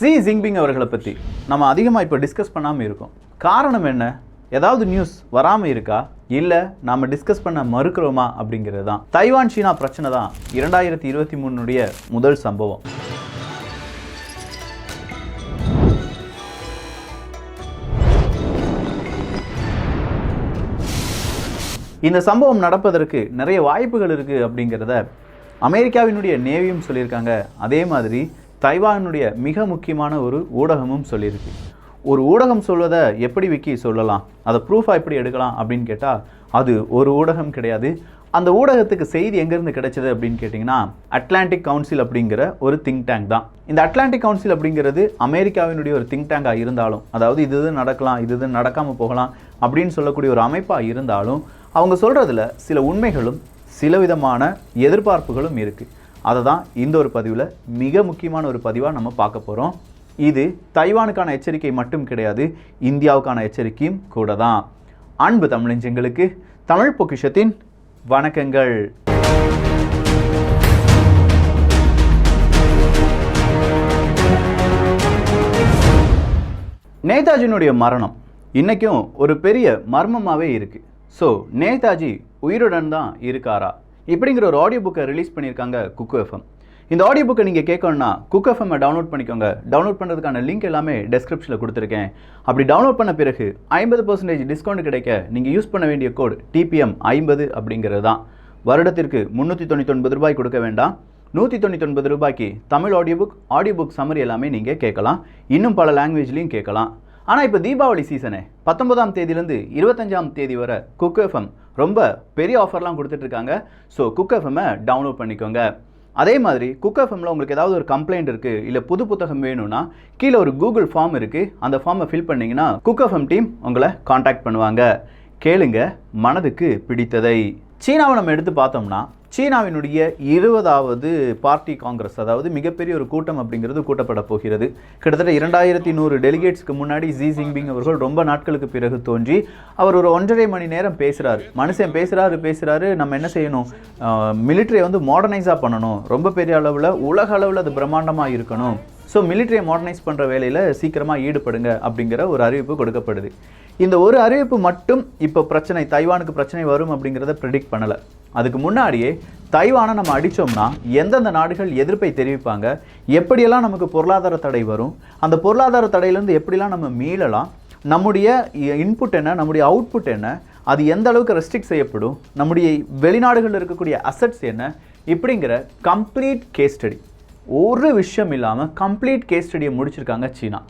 Xi Jinping அவர்களை பற்றி நம்ம அதிகமாக இப்போ டிஸ்கஸ் பண்ணாமல் இருக்கோம். காரணம் என்ன? ஏதாவது நியூஸ் வராமல் இருக்கா, இல்லை நாம் டிஸ்கஸ் பண்ண மறுக்கிறோமா அப்படிங்கிறது தான். தைவான் சீனா பிரச்சனை தான் 2023 முதல் சம்பவம். இந்த சம்பவம் நடப்பதற்கு நிறைய வாய்ப்புகள் இருக்குது அப்படிங்கிறத அமெரிக்காவினுடைய நேவியும் சொல்லியிருக்காங்க. அதே மாதிரி தைவானுடைய மிக முக்கியமான ஒரு ஊடகமும் சொல்லியிருக்கு. ஒரு ஊடகம் சொல்வதை எப்படி விக்கி சொல்லலாம், அதை ப்ரூஃபாக எப்படி எடுக்கலாம் அப்படின்னு கேட்டால் அது ஒரு ஊடகம் கிடையாது. அந்த ஊடகத்துக்கு செய்தி எங்கேருந்து கிடைச்சது அப்படின்னு கேட்டிங்கன்னா அட்லாண்டிக் கவுன்சில் அப்படிங்கிற ஒரு திங்க் டேங்க் தான். இந்த அட்லாண்டிக் கவுன்சில் அப்படிங்கிறது அமெரிக்காவினுடைய ஒரு திங்க் டேங்காக இருந்தாலும், அதாவது இது நடக்கலாம் இது நடக்காமல் போகலாம் அப்படின்னு சொல்லக்கூடிய ஒரு அமைப்பாக இருந்தாலும், அவங்க சொல்கிறதுல சில உண்மைகளும் சில விதமான எதிர்பார்ப்புகளும் இருக்குது. அதை தான் இந்த ஒரு பதிவில் மிக முக்கியமான ஒரு பதிவாக நம்ம பார்க்க போகிறோம். இது தைவானுக்கான எச்சரிக்கை மட்டும் கிடையாது, இந்தியாவுக்கான எச்சரிக்கையும் கூட தான். அன்பு தமிழஞ்சங்களுக்கு தமிழ் பொக்கிஷத்தின் வணக்கங்கள். நேதாஜியினுடைய மரணம் இன்றைக்கும் ஒரு பெரிய மர்மமாகவே இருக்குது. ஸோ நேதாஜி உயிருடன் தான் இருக்காரா இப்படிங்கிற ஒரு ஆடியோ புக்கை ரிலீஸ் பண்ணியிருக்காங்க குக்கு எஃப்எம். இந்த ஆடியோ புக்கை நீங்கள் கேட்கணுன்னா குக்கு எஃப்எம்மை டவுன்லோட் பண்ணிக்கோங்க. டவுன்லோட் பண்ணுறதுக்கான லிங்க் எல்லாமே டெஸ்கிரிப்ஷனில் கொடுத்துருக்கேன். அப்படி டவுன்லோட் பண்ண பிறகு 50% டிஸ்கவுண்ட் கிடைக்க நீங்கள் யூஸ் பண்ண வேண்டிய கோட் TPM 50 அப்படிங்கிறது தான். வருடத்திற்கு 399 ரூபாய் கொடுக்க வேண்டாம். 199 ரூபாய்க்கு தமிழ் ஆடியோ புக் சம்மரி எல்லாமே நீங்கள் கேட்கலாம். இன்னும் பல லாங்குவேஜ்லையும் கேட்கலாம். ஆனால் இப்போ தீபாவளி சீசனு 19ஆம் தேதியிலேருந்து 25ஆம் தேதி வரை குக்கு எஃப்எம் ரொம்ப பெரிய ஆஃபர்லாம் கொடுத்துட்ருக்காங்க. ஸோ குக்கு எஃப்எம்மை டவுன்லோட் பண்ணிக்கோங்க. அதே மாதிரி குக்கு எஃப்எம்மில் உங்களுக்கு ஏதாவது ஒரு கம்ப்ளைண்ட் இருக்குது, இல்லை புது புத்தகம் வேணும்னா கீழே ஒரு கூகுள் ஃபார்ம் இருக்குது. அந்த ஃபார்மை ஃபில் பண்ணிங்கன்னா குக்கு எஃப்எம் டீம் உங்களை காண்டாக்ட் பண்ணுவாங்க. கேளுங்க மனதுக்கு பிடித்ததை. சீனாவை நம்ம எடுத்து பார்த்தோம்னா சீனாவினுடைய 20வது பார்ட்டி காங்கிரஸ், அதாவது மிகப்பெரிய ஒரு கூட்டம் அப்படிங்கிறது கூட்டப்பட போகிறது. கிட்டத்தட்ட 2100 டெலிகேட்ஸ்க்கு முன்னாடி ஷி ஜின்பிங் அவர்கள் ரொம்ப நாட்களுக்கு பிறகு தோன்றி அவர் ஒரு 1.5 மணி நேரம் பேசுகிறாரு. மனுஷன் பேசுகிறாரு நம்ம என்ன செய்யணும், மிலிட்ரியை வந்து மாடர்னைஸாக பண்ணணும், ரொம்ப பெரிய அளவில் உலக அளவில் அது பிரம்மாண்டமாக இருக்கணும், ஸோ மிலிட்ரியை மாடர்னைஸ் பண்ணுற வேலையில் சீக்கிரமாக ஈடுபடுங்க அப்படிங்கிற ஒரு அறிவிப்பு கொடுக்கப்படுது. இந்த ஒரு அறிவிப்பு மட்டும் இப்போ தைவானுக்கு பிரச்சனை வரும் அப்படிங்கிறத ப்ரெடிக்ட் பண்ணலை. அதுக்கு முன்னாடியே தைவானை நம்ம அடித்தோம்னா எந்தெந்த நாடுகள் எதிர்ப்பை தெரிவிப்பாங்க, எப்படியெல்லாம் நமக்கு பொருளாதார தடை வரும், அந்த பொருளாதார தடையிலேருந்து எப்படிலாம் நம்ம மீளலாம், நம்முடைய இன்புட் என்ன, நம்முடைய அவுட்புட் என்ன, அது எந்த அளவுக்கு ரெஸ்ட்ரிக்ட் செய்யப்படும், நம்முடைய வெளிநாடுகளில் இருக்கக்கூடிய அசட்ஸ் என்ன, இப்படிங்கிற கம்ப்ளீட் கேஸ் ஸ்டடி, ஒரு விஷயம் இல்லாமல் கம்ப்ளீட் கேஸ் ஸ்டடியை முடிச்சிருக்காங்க சீனா.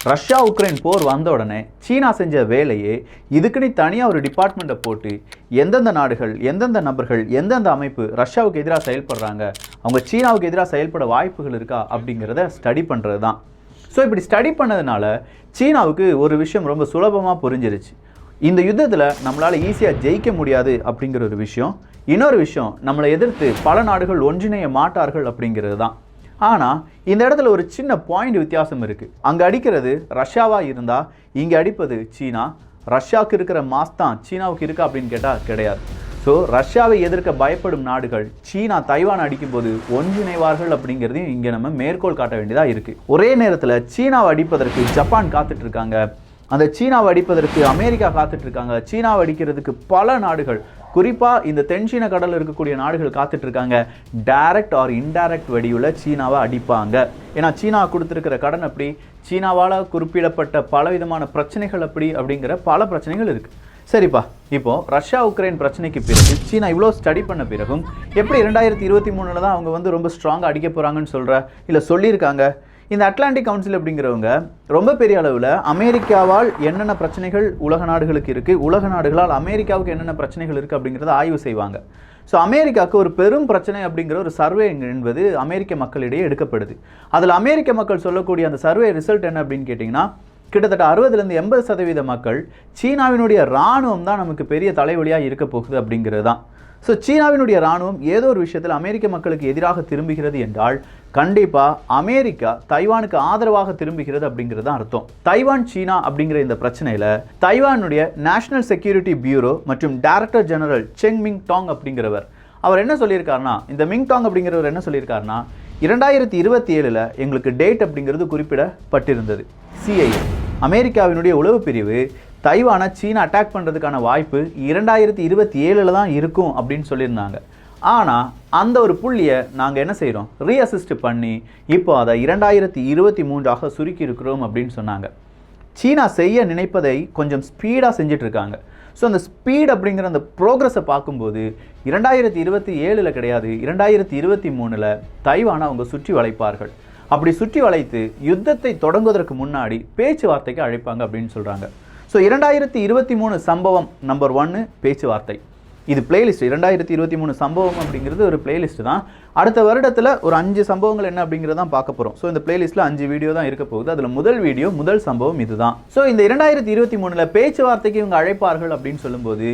ரஷ்யா உக்ரைன் போர் வந்த உடனே சீனா செஞ்ச வேலையே இதுக்குன்னு தனியாக ஒரு டிபார்ட்மெண்ட்டை போட்டு எந்தெந்த நாடுகள், எந்தெந்த நபர்கள், எந்தெந்த அமைப்பு ரஷ்யாவுக்கு எதிராக செயல்படுறாங்க, அவங்க சீனாவுக்கு எதிராக செயல்பட வாய்ப்புகள் இருக்கா அப்படிங்கிறத ஸ்டடி பண்ணுறது தான். ஸோ இப்படி ஸ்டடி பண்ணதுனால சீனாவுக்கு ஒரு விஷயம் ரொம்ப சுலபமாக புரிஞ்சிருச்சு. இந்த யுத்தத்தில் நம்மளால் ஈஸியாக ஜெயிக்க முடியாது அப்படிங்கிற ஒரு விஷயம். இன்னொரு விஷயம், நம்மளை எதிர்த்து பல நாடுகள் ஒன்றிணைய மாட்டார்கள் அப்படிங்கிறது தான். ஆனால் இந்த இடத்துல ஒரு சின்ன பாயிண்ட் வித்தியாசம் இருக்குது. அங்கே அடிக்கிறது ரஷ்யாவாக இருந்தால் இங்கே அடிப்பது சீனா. ரஷ்யாவுக்கு இருக்கிற மாஸ் தான் சீனாவுக்கு இருக்கா அப்படின்னு கேட்டால் கிடையாது. ஸோ ரஷ்யாவை எதிர்க்க பயப்படும் நாடுகள் சீனா தைவான் அடிக்கும்போது ஒன்றிணைவார்கள் அப்படிங்கிறதையும் இங்கே நம்ம மேற்கோள் காட்ட வேண்டியதாக இருக்குது. ஒரே நேரத்தில் சீனாவை அடிப்பதற்கு ஜப்பான் காத்துட்ருக்காங்க, அந்த சீனாவை அடிப்பதற்கு அமெரிக்கா காத்துட்ருக்காங்க, சீனாவை அடிக்கிறதுக்கு பல நாடுகள், குறிப்பாக இந்த தென்சீன கடலில் இருக்கக்கூடிய நாடுகள் காத்துட்ருக்காங்க. டைரக்ட் ஆர் இன்டைரக்ட் வடிவில் சீனாவை அடிப்பாங்க. ஏன்னா சீனா கொடுத்துருக்கிற கடன் அப்படி, சீனாவால் குறிப்பிடப்பட்ட பலவிதமான பிரச்சனைகள் அப்படிங்கிற பல பிரச்சனைகள் இருக்குது. சரிப்பா, இப்போது ரஷ்யா உக்ரைன் பிரச்சனைக்கு பிறகு சீனா இவ்வளோ ஸ்டடி பண்ண பிறகும் எப்படி 2023 தான் அவங்க வந்து ரொம்ப ஸ்ட்ராங்காக அடிக்க போகிறாங்கன்னு இல்லை சொல்லியிருக்காங்க. இந்த அட்லாண்டிக் கவுன்சில் அப்படிங்கிறவங்க ரொம்ப பெரிய அளவில் அமெரிக்காவால் என்னென்ன பிரச்சனைகள் உலக நாடுகளுக்கு இருக்குது, உலக நாடுகளால் அமெரிக்காவுக்கு என்னென்ன பிரச்சனைகள் இருக்குது அப்படிங்கிறத ஆய்வு செய்வாங்க. ஸோ அமெரிக்காவுக்கு ஒரு பெரும் பிரச்சனை அப்படிங்கிற ஒரு சர்வே என்பது அமெரிக்க மக்களிடையே எடுக்கப்படுது. அதில் அமெரிக்க மக்கள் சொல்லக்கூடிய அந்த சர்வே ரிசல்ட் என்ன அப்படின்னு கேட்டிங்கன்னா கிட்டத்தட்ட 60லேருந்து 80% மக்கள் சீனாவினுடைய இராணுவம் தான் நமக்கு பெரிய தலைவலியாக இருக்க போகுது அப்படிங்கிறது தான். ஸோ சீனாவினுடைய இராணுவம் ஏதோ ஒரு விஷயத்தில் அமெரிக்க மக்களுக்கு எதிராக திரும்புகிறது என்றால் கண்டிப்பாக அமெரிக்கா தைவானுக்கு ஆதரவாக திரும்புகிறது அப்படிங்கிறது தான் அர்த்தம். தைவான் சீனா அப்படிங்கிற இந்த பிரச்சனையில் தைவானுடைய நேஷனல் செக்யூரிட்டி பியூரோ மற்றும் டைரக்டர் ஜெனரல் செங் மிங் டாங் அப்படிங்கிறவர் அவர் என்ன சொல்லியிருக்காருன்னா, இந்த மிங் டாங் அப்படிங்கிறவர் என்ன சொல்லியிருக்காருன்னா, 2027 எங்களுக்கு டேட் அப்படிங்கிறது குறிப்பிடப்பட்டிருந்தது. CIA அமெரிக்காவினுடைய உளவு பிரிவு தைவானை சீனா அட்டாக் பண்ணுறதுக்கான வாய்ப்பு 2027 தான் இருக்கும் அப்படின்னு சொல்லியிருந்தாங்க. ஆனால் அந்த ஒரு புள்ளியை நாங்கள் என்ன செய்கிறோம், ரீஅசிஸ்ட் பண்ணி இப்போ அதை 2023 சுருக்கி இருக்கிறோம் அப்படின்னு சொன்னாங்க. சீனா செய்ய நினைப்பதை கொஞ்சம் ஸ்பீடாக செஞ்சிட்ருக்காங்க. ஸோ அந்த ஸ்பீட் அப்படிங்கிற அந்த ப்ரோக்ரஸை பார்க்கும்போது 2027 கிடையாது, 2023 தைவானை அவங்க சுற்றி வளைப்பார்கள். அப்படி சுற்றி வளைத்து யுத்தத்தை தொடங்குவதற்கு முன்னாடி பேச்சுவார்த்தைக்கு அழைப்பாங்க அப்படின்னு சொல்கிறாங்க. ஸோ 2023 சம்பவம் நம்பர் 1 பேச்சுவார்த்தை. இது பிளேலிஸ்ட். 2023 சம்பவம் அப்படிங்கிறது ஒரு பிளேலிஸ்ட் தான். அடுத்த வருடத்தில் ஒரு 5 சம்பவங்கள் என்ன அப்படிங்கிறத தான் பார்க்க போகிறோம். ஸோ இந்த பிளேலிஸ்ட்டில் 5 வீடியோ தான் இருக்க போகுது. அதில் முதல் சம்பவம் இதுதான். ஸோ இந்த 2023 பேச்சுவார்த்தைக்கு இவங்க அழைப்பார்கள் அப்படின்னு சொல்லும்போது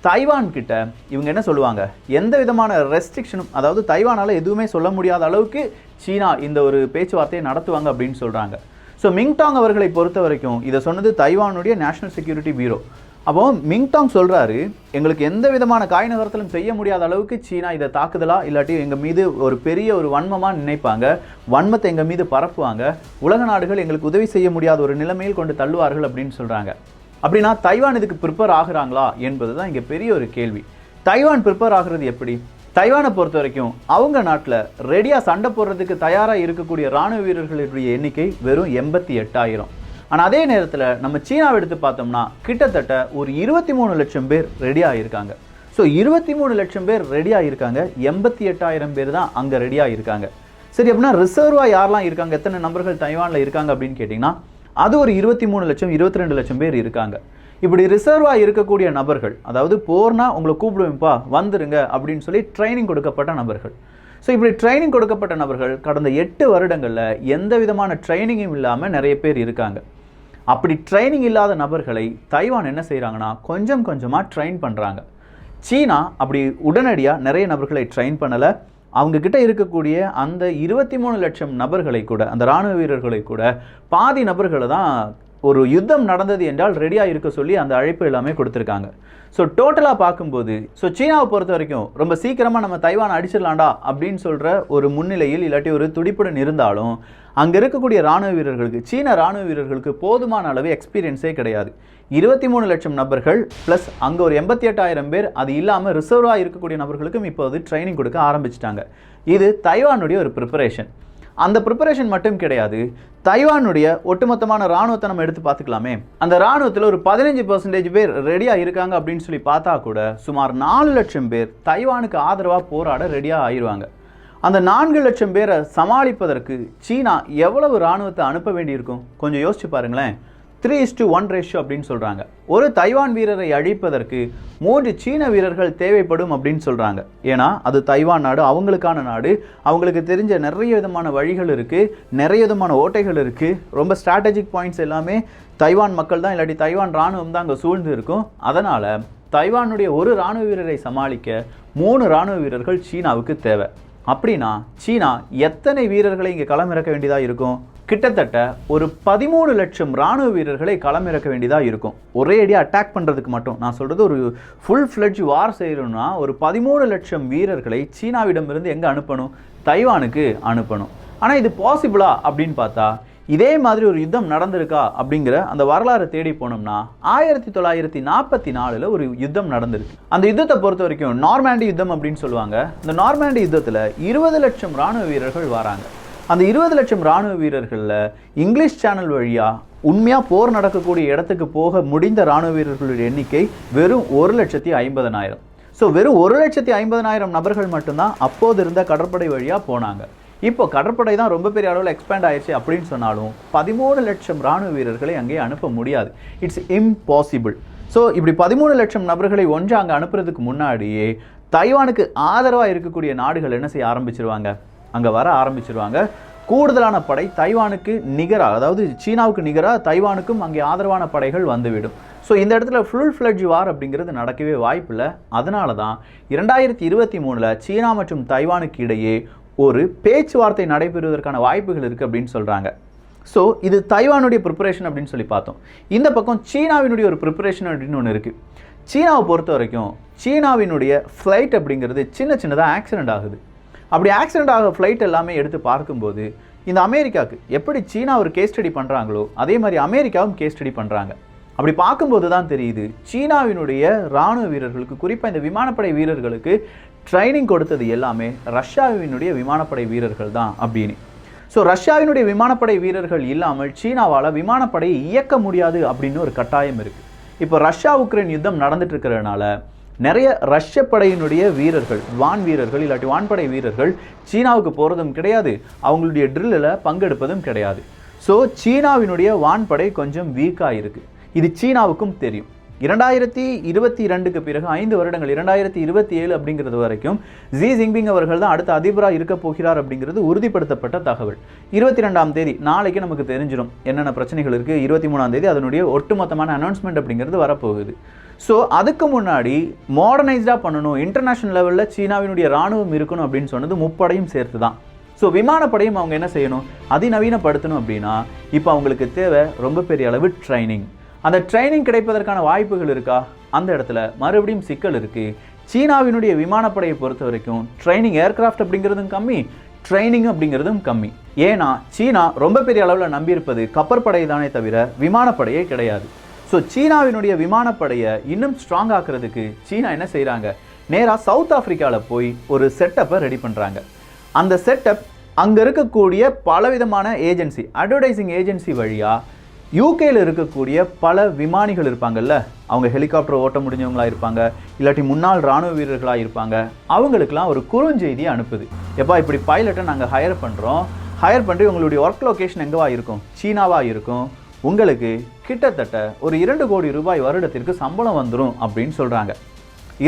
தைவான் கிட்ட இவங்க என்ன சொல்லுவாங்க, எந்த விதமான ரெஸ்ட்ரிக்ஷனும், அதாவது தைவானால் எதுவுமே சொல்ல முடியாத அளவுக்கு சீனா இந்த ஒரு பேச்சுவார்த்தையை நடத்துவாங்க அப்படின்னு சொல்கிறாங்க. ஸோ மிங்டாங் அவர்களை பொறுத்த வரைக்கும் இதை சொன்னது தைவானுடைய நேஷனல் செக்யூரிட்டி பியூரோ. அப்போ மிங்டாங் சொல்கிறாரு, எங்களுக்கு எந்த விதமான காய் நகரத்திலும் செய்ய முடியாத அளவுக்கு சீனா இதை தாக்குதலா இல்லாட்டி எங்கள் மீது ஒரு பெரிய ஒரு வன்மமாக நினைப்பாங்க, வன்மத்தை எங்கள் மீது பரப்புவாங்க, உலக நாடுகள் எங்களுக்கு உதவி செய்ய முடியாத ஒரு நிலைமையில் கொண்டு தள்ளுவார்கள் அப்படின்னு சொல்கிறாங்க. அப்படின்னா தைவான் இதுக்கு ப்ரிப்பேர் ஆகுறாங்களா என்பது தான் இங்கே பெரிய ஒரு கேள்வி. தைவான் ப்ரிப்பேர் ஆகிறது எப்படி? தைவானை பொறுத்த வரைக்கும் அவங்க நாட்டில் ரெடியாக சண்டை போடுறதுக்கு தயாராக இருக்கக்கூடிய இராணுவ வீரர்களுடைய எண்ணிக்கை வெறும் 88,000. ஆனால் அதே நேரத்தில் நம்ம சீனாவை எடுத்து பார்த்தோம்னா கிட்டத்தட்ட ஒரு 23 லட்சம் பேர் ரெடியாக இருக்காங்க. ஸோ 23 லட்சம் பேர் ரெடியாக இருக்காங்க, 88,000 பேர் தான் அங்கே ரெடியாக இருக்காங்க. சரி, அப்படின்னா ரிசர்வாக யாரெல்லாம் இருக்காங்க, எத்தனை நபர்கள் தைவானில் இருக்காங்க அப்படின்னு கேட்டிங்கன்னா அது ஒரு 23 லட்சம் 22 லட்சம் பேர் இருக்காங்க. இப்படி ரிசர்வாக இருக்கக்கூடிய நபர்கள், அதாவது போர்னா உங்களை கூப்பிடுவேன்ப்பா வந்துருங்க அப்படின்னு சொல்லி ட்ரைனிங் கொடுக்கப்பட்ட நபர்கள். ஸோ இப்படி ட்ரைனிங் கொடுக்கப்பட்ட நபர்கள் கடந்த 8 வருடங்களில் எந்த விதமான ட்ரைனிங்கும் இல்லாமல் நிறைய பேர் இருக்காங்க. அப்படி ட்ரைனிங் இல்லாத நபர்களை தைவான் என்ன செய்கிறாங்கன்னா கொஞ்சம் கொஞ்சமாக ட்ரெயின் பண்ணுறாங்க. சீனா அப்படி உடனடியாக நிறைய நபர்களை ட்ரெயின் பண்ணலை. அவங்கக்கிட்ட இருக்கக்கூடிய அந்த 23 லட்சம் நபர்களை கூட, அந்த இராணுவ வீரர்களை கூட பாதி நபர்களை தான் ஒரு யுத்தம் நடந்தது என்றால் ரெடியாக இருக்க சொல்லி அந்த அழைப்பு எல்லாமே கொடுத்துருக்காங்க. ஸோ டோட்டலாக பார்க்கும்போது சீனாவை பொறுத்த வரைக்கும் ரொம்ப சீக்கிரமாக நம்ம தைவானை அடிச்சிடலாண்டா அப்படின்னு சொல்கிற ஒரு முன்னிலையில் இல்லாட்டி ஒரு துடிப்புடன் இருந்தாலும் அங்கே இருக்கக்கூடிய இராணுவ வீரர்களுக்கு, சீன இராணுவ வீரர்களுக்கு போதுமான அளவு எக்ஸ்பீரியன்ஸே கிடையாது. 23 லட்சம் நபர்கள் ப்ளஸ் அங்கே ஒரு 88,000 பேர், அது இல்லாமல் ரிசர்வாக இருக்கக்கூடிய நபர்களுக்கும் இப்போது ட்ரைனிங் கொடுக்க ஆரம்பிச்சிட்டாங்க. இது தைவானுடைய ஒரு ப்ரிப்பரேஷன். அந்த ப்ரிப்பரேஷன் மட்டும் கிடையாது, தைவானுடைய ஒட்டுமொத்தமான இராணுவத்தை நம்ம எடுத்து பார்த்துக்கலாமே. அந்த இராணுவத்தில் ஒரு 15% பேர் ரெடியாக இருக்காங்க அப்படின்னு சொல்லி பார்த்தா கூட சுமார் 4 லட்சம் பேர் தைவானுக்கு ஆதரவாக போராட ரெடியாக ஆயிடுவாங்க. அந்த 4 லட்சம் பேரை சமாளிப்பதற்கு சீனா எவ்வளவு இராணுவத்தை அனுப்ப வேண்டியிருக்கும் கொஞ்சம் யோசிச்சு பாருங்களேன். 3:1 ரேஷியோ அப்படின்னு சொல்கிறாங்க. ஒரு தைவான் வீரரை அழிப்பதற்கு 3 சீன வீரர்கள் தேவைப்படும் அப்படின்னு சொல்கிறாங்க. ஏன்னா அது தைவான் நாடு, அவங்களுக்கான நாடு, அவங்களுக்கு தெரிஞ்ச நிறைய விதமான வழிகள் இருக்குது, நிறைய விதமான ஓட்டைகள் இருக்குது, ரொம்ப ஸ்ட்ராட்டஜிக் பாயிண்ட்ஸ் எல்லாமே தைவான் மக்கள் தான் இல்லாட்டி தைவான் இராணுவம் தான் அங்கே சூழ்ந்து இருக்கும். அதனால் தைவானுடைய ஒரு இராணுவ வீரரை சமாளிக்க 3 இராணுவ வீரர்கள் சீனாவுக்கு தேவை. அப்படின்னா சீனா எத்தனை வீரர்களை இங்கே களமிறக்க வேண்டியதாக இருக்கும்? கிட்டத்தட்ட ஒரு 13 லட்சம் இராணுவ வீரர்களை களமிறக்க வேண்டியதாக இருக்கும். ஒரே அடியாக அட்டாக் பண்ணுறதுக்கு மட்டும். நான் சொல்கிறது ஒரு ஃபுல் ஃப்ளெட்ஜ் வார் செய்யணும்னா ஒரு 13 லட்சம் வீரர்களை சீனாவிடமிருந்து எங்கே அனுப்பணும்? தைவானுக்கு அனுப்பணும். ஆனால் இது பாசிபிளா அப்படின்னு பார்த்தா இதே மாதிரி ஒரு யுத்தம் நடந்திருக்கா அப்படிங்கிற அந்த வரலாறு தேடி போனோம்னா 1944 ஒரு யுத்தம் நடந்திருக்கு. அந்த யுத்தத்தை பொறுத்த வரைக்கும் நார்மாண்டி யுத்தம் அப்படின்னு சொல்லுவாங்க. இந்த நார்மாண்டி யுத்தத்தில் 20 லட்சம் இராணுவ வீரர்கள் வராங்க. அந்த 20 லட்சம் இராணுவ வீரர்களில் இங்கிலீஷ் சேனல் வழியாக உண்மையாக போர் நடக்கக்கூடிய இடத்துக்கு போக முடிந்த இராணுவ வீரர்களுடைய எண்ணிக்கை வெறும் 1,50,000. ஸோ வெறும் 1,50,000 நபர்கள் மட்டும்தான் அப்போது இருந்த கடற்படை வழியாக போனாங்க. இப்போ கடற்படை தான் ரொம்ப பெரிய அளவில் எக்ஸ்பேண்ட் ஆயிடுச்சு அப்படின்னு சொன்னாலும் 13 லட்சம் இராணுவ வீரர்களை அங்கே அனுப்ப முடியாது. It's impossible. ஸோ இப்படி 13 லட்சம் நபர்களை ஒன்று அங்கே அனுப்புறதுக்கு முன்னாடியே தைவானுக்கு ஆதரவாக இருக்கக்கூடிய நாடுகள் என்ன செய்ய ஆரம்பிச்சிருவாங்க? அங்கே வர ஆரம்பிச்சிருவாங்க. கூடுதலான படை தைவானுக்கு நிகராக, அதாவது சீனாவுக்கு நிகராக தைவானுக்கும் அங்கே ஆதரவான படைகள் வந்துவிடும். ஸோ இந்த இடத்துல ஃபுல் ஃப்ளெட்ஜ் வார் அப்படிங்கிறது நடக்கவே வாய்ப்பில்லை. அதனால தான் 2023 சீனா மற்றும் தைவானுக்கு இடையே ஒரு பேச்சுவார்த்தை நடைபெறுவதற்கான வாய்ப்புகள் இருக்குது அப்படின்னு சொல்கிறாங்க. ஸோ இது தைவானுடைய ப்ரிப்பரேஷன் அப்படின்னு சொல்லி பார்த்தோம். இந்த பக்கம் சீனாவினுடைய ஒரு ப்ரிப்பரேஷன் அப்படின்னு ஒன்று இருக்குது. சீனாவை பொறுத்த வரைக்கும் சீனாவினுடைய ஃப்ளைட் அப்படிங்கிறது சின்னதாக ஆக்சிடென்ட் ஆகுது. அப்படி ஆக்சிடென்ட் ஆக ஃப்ளைட் எல்லாமே எடுத்து பார்க்கும்போது இந்த அமெரிக்காவுக்கு எப்படி சீனா ஒரு கேஸ் ஸ்டடி பண்ணுறாங்களோ அதே மாதிரி அமெரிக்காவும் கேஸ் ஸ்டடி பண்ணுறாங்க. அப்படி பார்க்கும்போது தான் தெரியுது சீனாவினுடைய இராணுவ வீரர்களுக்கு, குறிப்பாக இந்த விமானப்படை வீரர்களுக்கு ட்ரைனிங் கொடுத்தது எல்லாமே ரஷ்யாவினுடைய விமானப்படை வீரர்கள் தான் அப்படின்னு. ஸோ ரஷ்யாவினுடைய விமானப்படை வீரர்கள் இல்லாமல் சீனாவால் விமானப்படையை இயக்க முடியாது அப்படின்னு ஒரு கட்டாயம் இருக்குது. இப்போ ரஷ்யா உக்ரைன் யுத்தம் நடந்துட்டு இருக்கிறதுனால நிறைய ரஷ்ய படையினுடைய வீரர்கள், வான் வீரர்கள் இல்லாட்டி வான்படை வீரர்கள் சீனாவுக்கு போகிறதும் கிடையாது, அவங்களுடைய ட்ரில்லில் பங்கெடுப்பதும் கிடையாது. ஸோ சீனாவினுடைய வான்படை கொஞ்சம் வீக்காக இருக்குது. இது சீனாவுக்கும் தெரியும். 2022க்கு பிறகு 5 வருடங்கள் 2027 அப்படிங்கிறது வரைக்கும் ஜி ஜின்பிங் அவர்கள் தான் அடுத்த அதிபராக இருக்க போகிறார் அப்படிங்கிறது உறுதிப்படுத்தப்பட்ட தகவல். 22ஆம் தேதி நாளைக்கு நமக்கு தெரிஞ்சிடும் என்னென்ன பிரச்சனைகள் இருக்குது. 23ஆம் தேதி அதனுடைய ஒட்டுமொத்தமான அனௌன்ஸ்மெண்ட் அப்படிங்கிறது வரப்போகுது. ஸோ அதுக்கு முன்னாடி மாடர்னைஸ்டாக பண்ணணும், இன்டர்நேஷனல் லெவலில் சீனாவினுடைய இராணுவம் இருக்கணும் அப்படின்னு சொன்னது முப்படையும் சேர்த்து தான். ஸோ விமானப்படையும் அவங்க என்ன செய்யணும், அதிநவீனப்படுத்தணும் அப்படின்னா இப்போ அவங்களுக்கு தேவை ரொம்ப பெரிய அளவு ட்ரைனிங். அந்த ட்ரைனிங் கிடைப்பதற்கான வாய்ப்புகள் இருக்கா? அந்த இடத்துல மறுபடியும் சிக்கல் இருக்குது. சீனாவினுடைய விமானப்படையை பொறுத்த வரைக்கும் ட்ரைனிங் ஏர்கிராஃப்ட் அப்படிங்கிறதும் கம்மி, ட்ரைனிங் அப்படிங்கிறதும் கம்மி. ஏன்னா சீனா ரொம்ப பெரிய அளவில் நம்பியிருப்பது கப்பற்படை தானே தவிர விமானப்படையே கிடையாது. ஸோ சீனாவினுடைய விமானப்படையை இன்னும் ஸ்ட்ராங் ஆக்குறதுக்கு சீனா என்ன செய்கிறாங்க, நேராக சவுத் ஆஃப்ரிக்காவில் போய் ஒரு செட்டப்பை ரெடி பண்ணுறாங்க. அந்த செட்டப் அங்கே இருக்கக்கூடிய பலவிதமான ஏஜென்சி, அட்வர்டைசிங் ஏஜென்சி வழியாக யூகேயில் இருக்கக்கூடிய பல விமானிகள் இருப்பாங்கல்ல, அவங்க ஹெலிகாப்டர் ஓட்ட முடிஞ்சவங்களாக இருப்பாங்க, இல்லாட்டி முன்னாள் இராணுவ வீரர்களாக இருப்பாங்க, அவங்களுக்கெல்லாம் ஒரு குறுஞ்செய்தியை அனுப்புது. எப்பா இப்படி பைலட்டை நாங்கள் ஹையர் பண்ணுறோம், ஹையர் பண்ணி உங்களுடைய ஒர்க் லொக்கேஷன் எங்கேவா இருக்கும், சீனாவாக இருக்கும், உங்களுக்கு கிட்டத்தட்ட ஒரு 2 கோடி ரூபாய் வருடத்திற்கு சம்பளம் வந்துடும் அப்படின்னு சொல்கிறாங்க.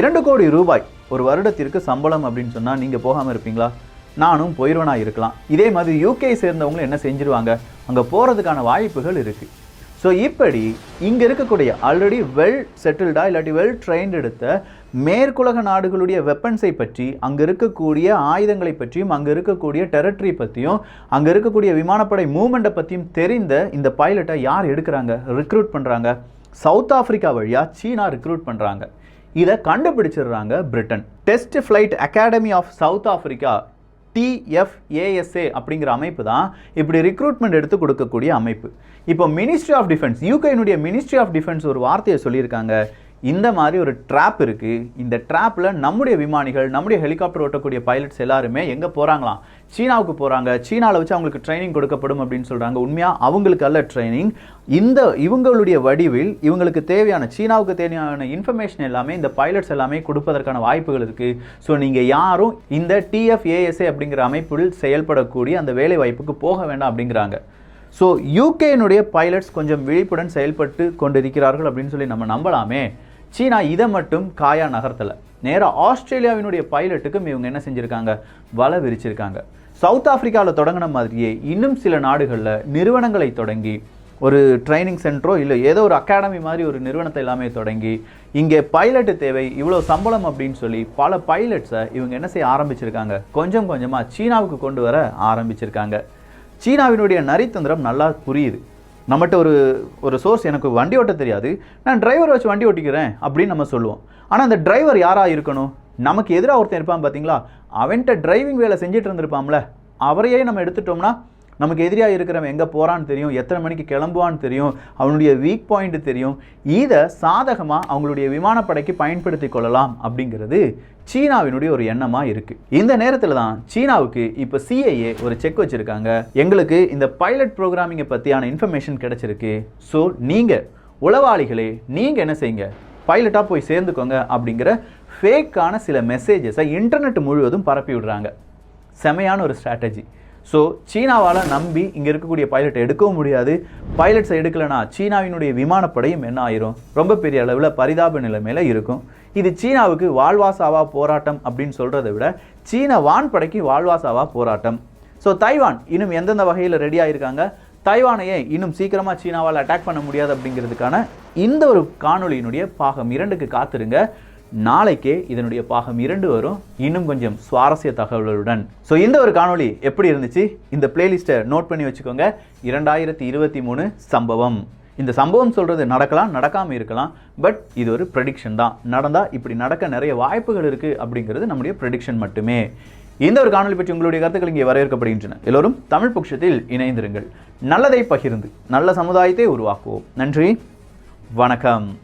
2 கோடி ரூபாய் ஒரு வருடத்திற்கு சம்பளம் அப்படின்னு சொன்னால் நீங்கள் போகாமல் இருப்பீங்களா? நானும் போயிடுவனா இருக்கலாம். இதே மாதிரி யூகே சேர்ந்தவங்களும் என்ன செஞ்சிருவாங்க, அங்கே போகிறதுக்கான வாய்ப்புகள் இருக்குது. ஸோ இப்படி இங்கே இருக்கக்கூடிய ஆல்ரெடி வெல் செட்டில்டா இல்லாட்டி வெல் ட்ரெயின்ட் எடுத்த மேற்குலக நாடுகளுடைய வெப்பன்ஸை பற்றி, அங்கே இருக்கக்கூடிய ஆயுதங்களை பற்றியும், அங்கே இருக்கக்கூடிய டெரிட்டரி பற்றியும், அங்கே இருக்கக்கூடிய விமானப்படை மூவ்மெண்ட்டை பற்றியும் தெரிந்த இந்த பைலட்டை யார் எடுக்கிறாங்க, ரிக்ரூட் பண்ணுறாங்க? சவுத் ஆஃப்ரிக்கா வழியாக சீனா ரிக்ரூட் பண்ணுறாங்க. இதை கண்டுபிடிச்சிடுறாங்க Britain. Test flight academy of South Africa TFASA அப்படிங்கிற அமைப்பு தான் இப்படி ரிக்ரூட்மெண்ட் எடுத்து கொடுக்கக்கூடிய அமைப்பு. இப்போ மினிஸ்ட்ரி ஆஃப் டிஃபென்ஸ், யூகேனுடைய மினிஸ்ட்ரி ஆஃப் டிஃபென்ஸ் ஒரு வார்த்தையை சொல்லியிருக்காங்க, இந்த மாதிரி ஒரு ட்ராப் இருக்குது, இந்த ட்ராப்பில் நம்முடைய விமானிகள், நம்முடைய ஹெலிகாப்டர் ஓட்டக்கூடிய பைலட்ஸ் எல்லாருமே எங்கே போகிறாங்களாம், சீனாவுக்கு போகிறாங்க, சீனாவில் வச்சு அவங்களுக்கு ட்ரைனிங் கொடுக்கப்படும் அப்படின்னு சொல்கிறாங்க. உண்மையாக அவங்களுக்கு அல்ல ட்ரைனிங், இவங்களுடைய வடிவில் இவங்களுக்கு தேவையான, சீனாவுக்கு தேவையான இன்ஃபர்மேஷன் எல்லாமே இந்த பைலட்ஸ் எல்லாமே கொடுப்பதற்கான வாய்ப்புகள் இருக்குது. ஸோ நீங்கள் யாரும் இந்த TFASA அப்படிங்கிற அமைப்பில் செயல்படக்கூடிய அந்த வேலை வாய்ப்புக்கு போக வேண்டாம் அப்படிங்கிறாங்க. ஸோ யூகேனுடைய பைலட்ஸ் கொஞ்சம் விழிப்புடன் செயல்பட்டு கொண்டிருக்கிறார்கள் அப்படின்னு சொல்லி நம்ம நம்பலாமே. சீனா இதை மட்டும் காயா நகர்த்தலை, நேராக ஆஸ்திரேலியாவினுடைய பைலட்டுக்கும் இவங்க என்ன செஞ்சுருக்காங்க, வலை விரிச்சிருக்காங்க. சவுத் ஆஃப்ரிக்காவில் தொடங்கின மாதிரியே இன்னும் சில நாடுகளில் நிறுவனங்களை தொடங்கி ஒரு ட்ரைனிங் சென்டரோ இல்லை ஏதோ ஒரு அகாடமி மாதிரி ஒரு நிறுவனத்தை எல்லாமே தொடங்கி இங்கே பைலட்டு தேவை, இவ்வளோ சம்பளம் அப்படின்னு சொல்லி பல பைலட்ஸை இவங்க என்ன செய்ய ஆரம்பிச்சிருக்காங்க, கொஞ்சம் கொஞ்சமாக சீனாவுக்கு கொண்டு வர ஆரம்பிச்சிருக்காங்க. சீனாவினுடைய நரித்தந்திரம் நல்லா புரியுது. நம்மகிட்ட ஒரு சோர்ஸ், எனக்கு வண்டி ஓட்ட தெரியாது, நான் டிரைவர் வச்சு வண்டி ஓட்டிக்கிறேன் அப்படின்னு நம்ம சொல்லுவோம். ஆனால் அந்த டிரைவர் யாராக இருக்கணும், நமக்கு எதிராக ஒருத்தன் இருப்பான் பார்த்தீங்களா, அவன்கிட்ட டிரைவிங் வேலை செஞ்சுட்டு இருந்திருப்பாம்ல, அவரையே நம்ம எடுத்துட்டோம்னா நமக்கு எதிரியாக இருக்கிறவன் எங்கே போகிறான்னு தெரியும், எத்தனை மணிக்கு கிளம்புவான்னு தெரியும், அவனுடைய வீக் பாயிண்ட் தெரியும். இதை சாதகமாக அவங்களுடைய விமானப்படைக்கு பயன்படுத்தி கொள்ளலாம் அப்படிங்கிறது சீனாவினுடைய ஒரு எண்ணமாக இருக்குது. இந்த நேரத்தில் தான் சீனாவுக்கு இப்போ CIA ஒரு செக் வச்சுருக்காங்க, எங்களுக்கு இந்த பைலட் ப்ரோக்ராமிங்கை பற்றியான இன்ஃபர்மேஷன் கிடச்சிருக்கு, ஸோ நீங்கள் உளவாளிகளே நீங்கள் என்ன செய்யுங்க, பைலட்டாக போய் சேர்ந்துக்கோங்க அப்படிங்கிற ஃபேக்கான சில மெசேஜஸை இன்டர்நெட் முழுவதும் பரப்பி விடுறாங்க. செமையான ஒரு ஸ்ட்ராட்டஜி. ஸோ சீனாவால் நம்பி இங்கே இருக்கக்கூடிய பைலட்டை எடுக்கவும் முடியாது. பைலட்ஸை எடுக்கலைன்னா சீனாவினுடைய விமானப்படையும் என்ன ஆயிரும், ரொம்ப பெரிய அளவில் பரிதாப நிலைமையில் இருக்கும். இது சீனாவுக்கு வாழ்வாசாவா போராட்டம் அப்படின்னு சொல்கிறத விட சீன வான்படைக்கு வாழ்வாசாவா போராட்டம். ஸோ தைவான் இன்னும் எந்தெந்த வகையில் ரெடியாக இருக்காங்க, தைவானையே இன்னும் சீக்கிரமாக சீனாவால் அட்டாக் பண்ண முடியாது அப்படிங்கிறதுக்கான இந்த ஒரு காணொலியினுடைய பாகம் 2க்கு காத்திருங்க. நாளைக்கே இதனுடைய பாகம் 2 வரும், இன்னும் கொஞ்சம் சுவாரஸ்ய தகவல்களுடன். ஸோ இந்த ஒரு காணொலி எப்படி இருந்துச்சு, இந்த பிளேலிஸ்ட்டை நோட் பண்ணி வச்சுக்கோங்க. 2023 சம்பவம். இந்த சம்பவம் சொல்கிறது நடக்கலாம், நடக்காமல் இருக்கலாம், பட் இது ஒரு ப்ரெடிக்ஷன் தான். நடந்தால் இப்படி நடக்க நிறைய வாய்ப்புகள் இருக்குது அப்படிங்கிறது நம்முடைய ப்ரெடிக்ஷன் மட்டுமே. இந்த ஒரு காணொலி பற்றி உங்களுடைய கருத்துக்கள் இங்கே வரவேற்கப்படுகின்றன. எல்லோரும் தமிழ் பொக்கிஷத்தில் இணைந்திருங்கள். நல்லதை பகிர்ந்து நல்ல சமுதாயத்தை உருவாக்குவோம். நன்றி, வணக்கம்.